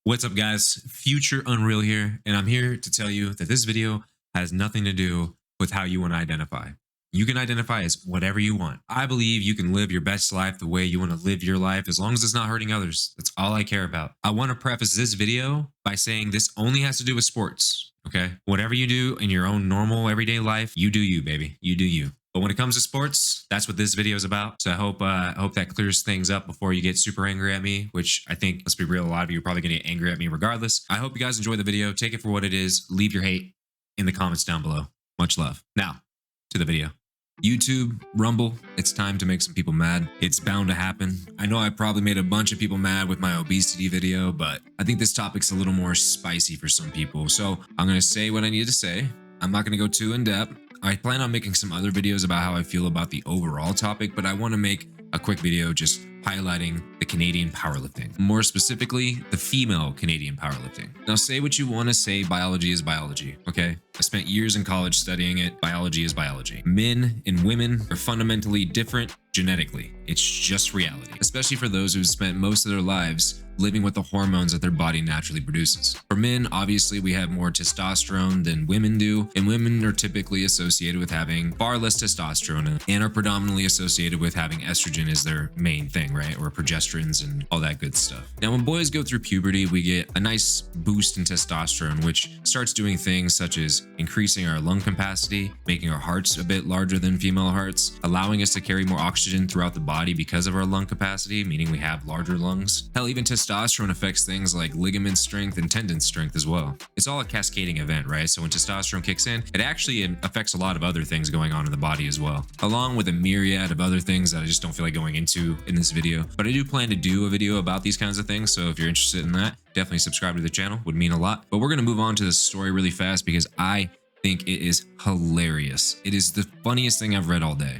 What's up, guys? Future Unreal here, and I'm here to tell you that this video has nothing to do with how you want to identify. You can identify as whatever you want. I believe you can live your best life the way you want to live your life as long as it's not hurting others. That's all I care about. I want to preface this video by saying this only has to do with sports, okay? Whatever you do in your own normal everyday life, you do you, baby. You do you. But when it comes to sports, that's what this video is about. So I hope that clears things up before you get super angry at me, which I think, let's be real, a lot of you are probably going to get angry at me regardless. I hope you guys enjoy the video. Take it for what it is. Leave your hate in the comments down below. Much love. Now, to the video. YouTube, Rumble, it's time to make some people mad. It's bound to happen. I know I probably made a bunch of people mad with my obesity video, but I think this topic's a little more spicy for some people. So I'm going to say what I need to say. I'm not going to go too in depth. I plan on making some other videos about how I feel about the overall topic, but I want to make a quick video just highlighting the Canadian powerlifting. More specifically, the female Canadian powerlifting. Now, say what you want to say, biology is biology, okay? I spent years in college studying it. Biology is biology. Men and women are fundamentally different genetically. It's just reality, especially for those who've spent most of their lives living with the hormones that their body naturally produces. For men, obviously, we have more testosterone than women do, and women are typically associated with having far less testosterone and are predominantly associated with having estrogen as their main thing, right? Or progesterones and all that good stuff. Now, when boys go through puberty, we get a nice boost in testosterone, which starts doing things such as increasing our lung capacity, making our hearts a bit larger than female hearts, allowing us to carry more oxygen throughout the body because of our lung capacity, meaning we have larger lungs. Hell, even testosterone affects things like ligament strength and tendon strength as well. It's all a cascading event, right? So when testosterone kicks in, it actually affects a lot of other things going on in the body as well, along with a myriad of other things that I just don't feel like going into in this video. But I do plan to do a video about these kinds of things, so if you're interested in that, definitely subscribe to the channel, would mean a lot. But we're going to move on to this story really fast because I think it is hilarious. It is the funniest thing I've read all day.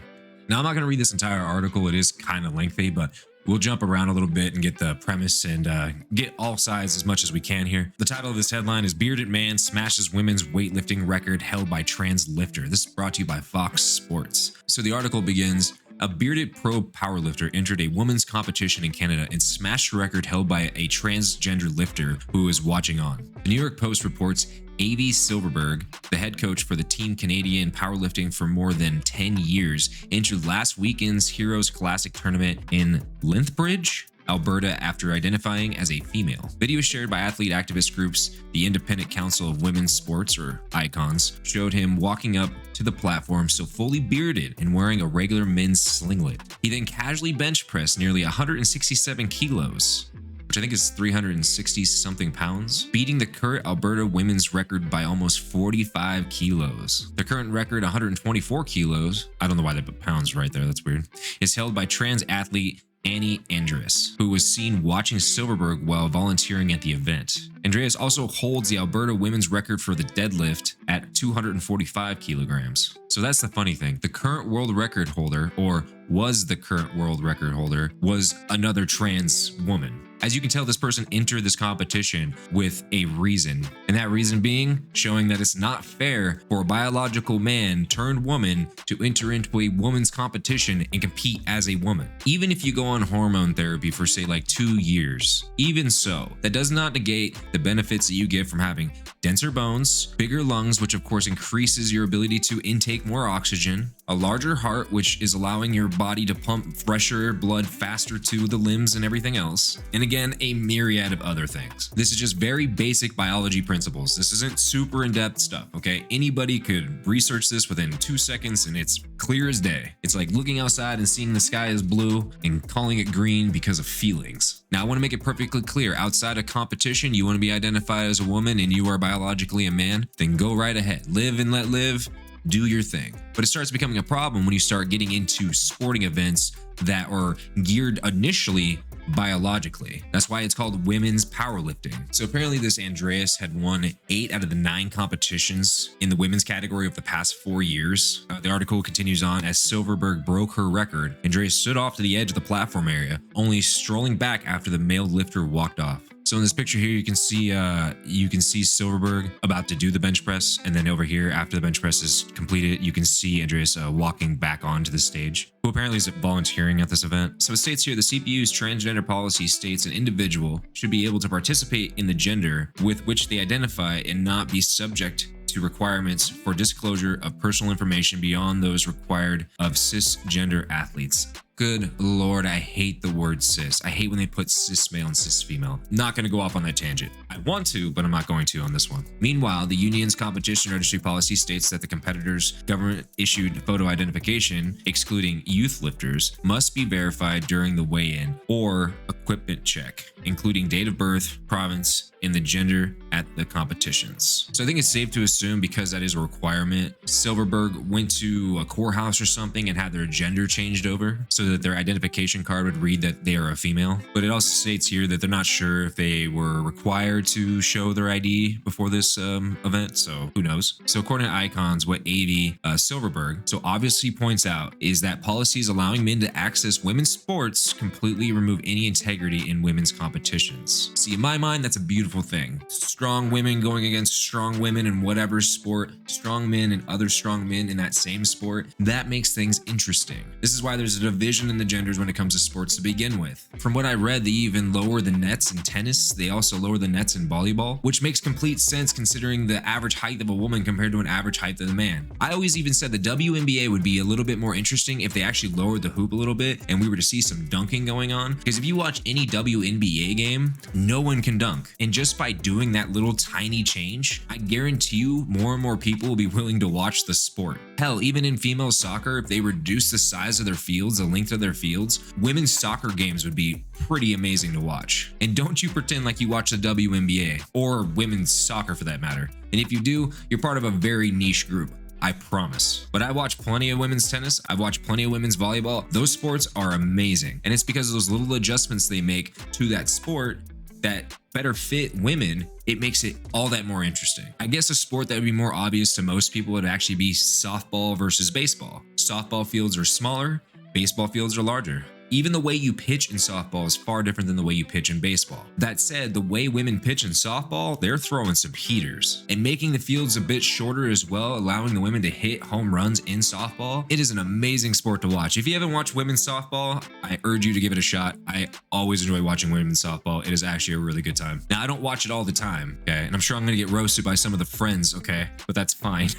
Now, I'm not going to read this entire article. It is kind of lengthy, but we'll jump around a little bit and get the premise and get all sides as much as we can here. The title of this headline is Bearded Man Smashes Women's Weightlifting Record Held by Trans Lifter. This is brought to you by Fox Sports. So the article begins, a bearded pro powerlifter entered a women's competition in Canada and smashed a record held by a transgender lifter who was watching on. The New York Post reports Avi Silverberg, the head coach for the Team Canadian powerlifting for more than 10 years, entered last weekend's Heroes Classic tournament in Lethbridge, Alberta, after identifying as a female. Videos shared by athlete activist groups, the Independent Council of Women's Sports, or ICONS, showed him walking up to the platform still fully bearded and wearing a regular men's singlet. He then casually bench pressed nearly 167 kilos, which I think is 360 something pounds, beating the current Alberta women's record by almost 45 kilos. The current record, 124 kilos, I don't know why they put pounds right there, that's weird, is held by trans athlete Annie Andreas, who was seen watching Silverberg while volunteering at the event. Andreas also holds the Alberta women's record for the deadlift at 245 kilograms. So that's the funny thing. The current world record holder, or was the current world record holder, was another trans woman. As you can tell, this person entered this competition with a reason, and that reason being showing that it's not fair for a biological man turned woman to enter into a woman's competition and compete as a woman. Even if you go on hormone therapy for say like 2 years, even so, that does not negate the benefits that you get from having denser bones, bigger lungs, which of course increases your ability to intake more oxygen, a larger heart, which is allowing your body to pump fresher blood faster to the limbs and everything else, and again, a myriad of other things. This is just very basic biology principles. This isn't super in-depth stuff, okay? Anybody could research this within 2 seconds and it's clear as day. It's like looking outside and seeing the sky is blue and calling it green because of feelings. Now, I want to make it perfectly clear, outside of competition, you want to be identified as a woman and you are biologically a man, then go right ahead. Live and let live. Do your thing. But it starts becoming a problem when you start getting into sporting events that are geared initially biologically. That's why it's called women's powerlifting. So apparently this Andreas had won 8 out of the 9 competitions in the women's category of the past 4 years. The article continues on, as Silverberg broke her record, Andreas stood off to the edge of the platform area, only strolling back after the male lifter walked off. So in this picture here, you can see Silverberg about to do the bench press, and then over here, after the bench press is completed, you can see Andreas walking back onto the stage, who apparently is volunteering at this event. So it states here, the CPU's transgender policy states an individual should be able to participate in the gender with which they identify and not be subject to requirements for disclosure of personal information beyond those required of cisgender athletes. Good Lord, I hate the word cis. I hate when they put cis male and cis female. Not going to go off on that tangent. I want to, but I'm not going to on this one. Meanwhile, the union's competition registry policy states that the competitor's government-issued photo identification, excluding youth lifters, must be verified during the weigh-in or equipment check, including date of birth, province, and the gender at the competitions. So I think it's safe to assume, because that is a requirement, Silverberg went to a courthouse or something and had their gender changed over so that their identification card would read that they are a female. But it also states here that they're not sure if they were required to show their ID before this event, so who knows. So according to Icons, what AV Silverberg so obviously points out is that policies allowing men to access women's sports completely remove any integrity in women's competitions. See, in my mind, that's a beautiful thing. Strong women going against strong women in whatever sport, strong men and other strong men in that same sport, that makes things interesting. This is why there's a division in the genders when it comes to sports to begin with. From what I read, they even lower the nets in tennis. They also lower the nets in volleyball, which makes complete sense considering the average height of a woman compared to an average height of a man. I always even said the WNBA would be a little bit more interesting if they actually lowered the hoop a little bit and we were to see some dunking going on. Because if you watch any WNBA game, no one can dunk. And just by doing that little tiny change, I guarantee you more and more people will be willing to watch the sport. Hell, even in female soccer, if they reduce the size of their fields, the length of their fields, women's soccer games would be pretty amazing to watch. And don't you pretend like you watch the WNBA or women's soccer for that matter. And if you do, you're part of a very niche group. I promise. But I watch plenty of women's tennis. I've watched plenty of women's volleyball. Those sports are amazing. And it's because of those little adjustments they make to that sport that better fit women, it makes it all that more interesting. I guess a sport that would be more obvious to most people would actually be softball versus baseball. Softball fields are smaller, baseball fields are larger. Even the way you pitch in softball is far different than the way you pitch in baseball. That said, the way women pitch in softball, they're throwing some heaters and making the fields a bit shorter as well, allowing the women to hit home runs in softball. It is an amazing sport to watch. If you haven't watched women's softball, I urge you to give it a shot. I always enjoy watching women's softball. It is actually a really good time. Now, I don't watch it all the time, okay? And I'm sure I'm gonna get roasted by some of the friends, okay? But that's fine.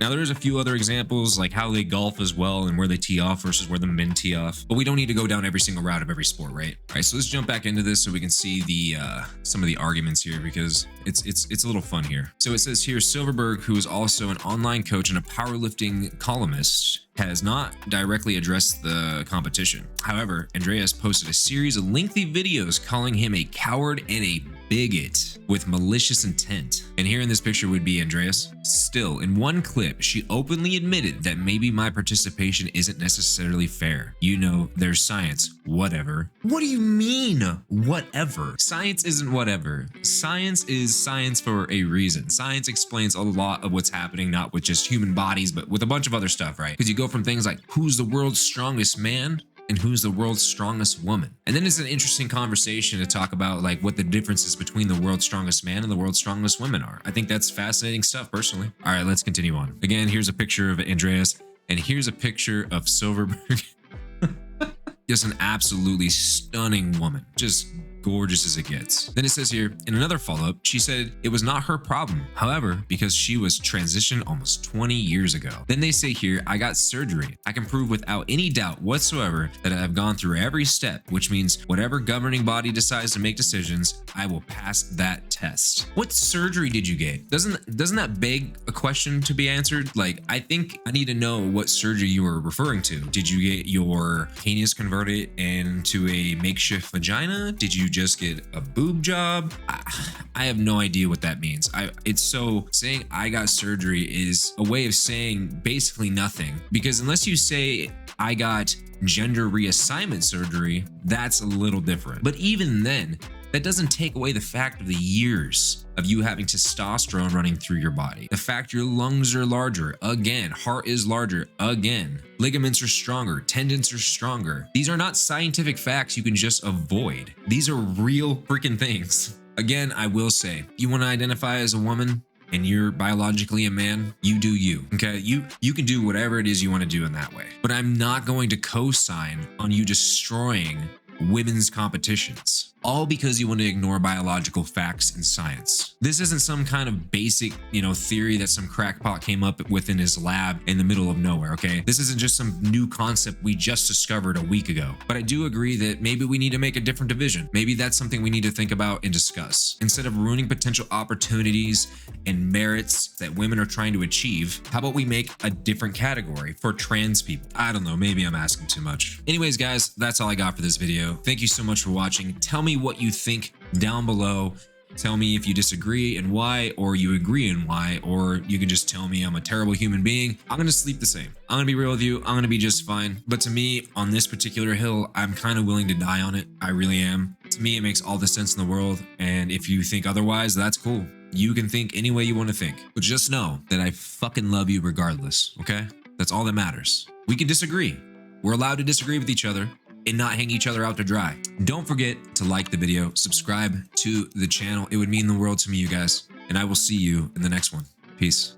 Now, there's a few other examples like how they golf as well and where they tee off versus where the men tee off. But we don't need to go down every single route of every sport, right? All right, so let's jump back into this so we can see the some of the arguments here because it's a little fun here. So it says here, Silverberg, who is also an online coach and a powerlifting columnist, has not directly addressed the competition. However, Andreas posted a series of lengthy videos calling him a coward and a bigot with malicious intent. And here in this picture would be Andreas. Still, in one clip, she openly admitted that maybe my participation isn't necessarily fair. You know, there's science, whatever. What do you mean, whatever? Science isn't whatever. Science is science for a reason. Science explains a lot of what's happening, not with just human bodies, but with a bunch of other stuff, right? Because you go from things like who's the world's strongest man and who's the world's strongest woman. And then it's an interesting conversation to talk about like what the differences between the world's strongest man and the world's strongest women are. I think that's fascinating stuff personally. All right, let's continue on. Again, here's a picture of Andreas and here's a picture of Silverberg. Just an absolutely stunning woman. Just gorgeous as it gets. Then it says here, in another follow-up, she said it was not her problem. However, because she was transitioned almost 20 years ago. Then they say here, I got surgery. I can prove without any doubt whatsoever that I have gone through every step, which means whatever governing body decides to make decisions, I will pass that test. What surgery did you get? Doesn't that beg a question to be answered? Like, I think I need to know what surgery you were referring to. Did you get your penis converted into a makeshift vagina? Did you just get a boob job? I have no idea what that means. It's so saying I got surgery is a way of saying basically nothing, because unless you say I got gender reassignment surgery, that's a little different. But even then, That doesn't take away the fact of the years of you having testosterone running through your body. The fact your lungs are larger, again, heart is larger, again, ligaments are stronger, tendons are stronger. These are not scientific facts you can just avoid. These are real freaking things. Again, I will say, you want to identify as a woman and you're biologically a man, you do you, okay? You can do whatever it is you want to do in that way. But I'm not going to co-sign on you destroying women's competitions, all because you want to ignore biological facts and science. This isn't some kind of basic, theory that some crackpot came up with in his lab in the middle of nowhere, okay? This isn't just some new concept we just discovered a week ago. But I do agree that maybe we need to make a different division. Maybe that's something we need to think about and discuss. Instead of ruining potential opportunities and merits that women are trying to achieve, how about we make a different category for trans people? I don't know, maybe I'm asking too much. Anyways, guys, that's all I got for this video. Thank you so much for watching. Tell me what you think down below. Tell me if you disagree and why, or you agree and why, or you can just tell me I'm a terrible human being. I'm gonna sleep the same. I'm gonna be real with you. I'm gonna be just fine. But to me, on this particular hill, I'm kind of willing to die on it. I really am. To me, it makes all the sense in the world. And if you think otherwise, that's cool. You can think any way you want to think. But just know that I fucking love you regardless, okay? That's all that matters. We can disagree. We're allowed to disagree with each other and not hang each other out to dry. Don't forget to like the video, subscribe to the channel. It would mean the world to me, you guys. And I will see you in the next one. Peace.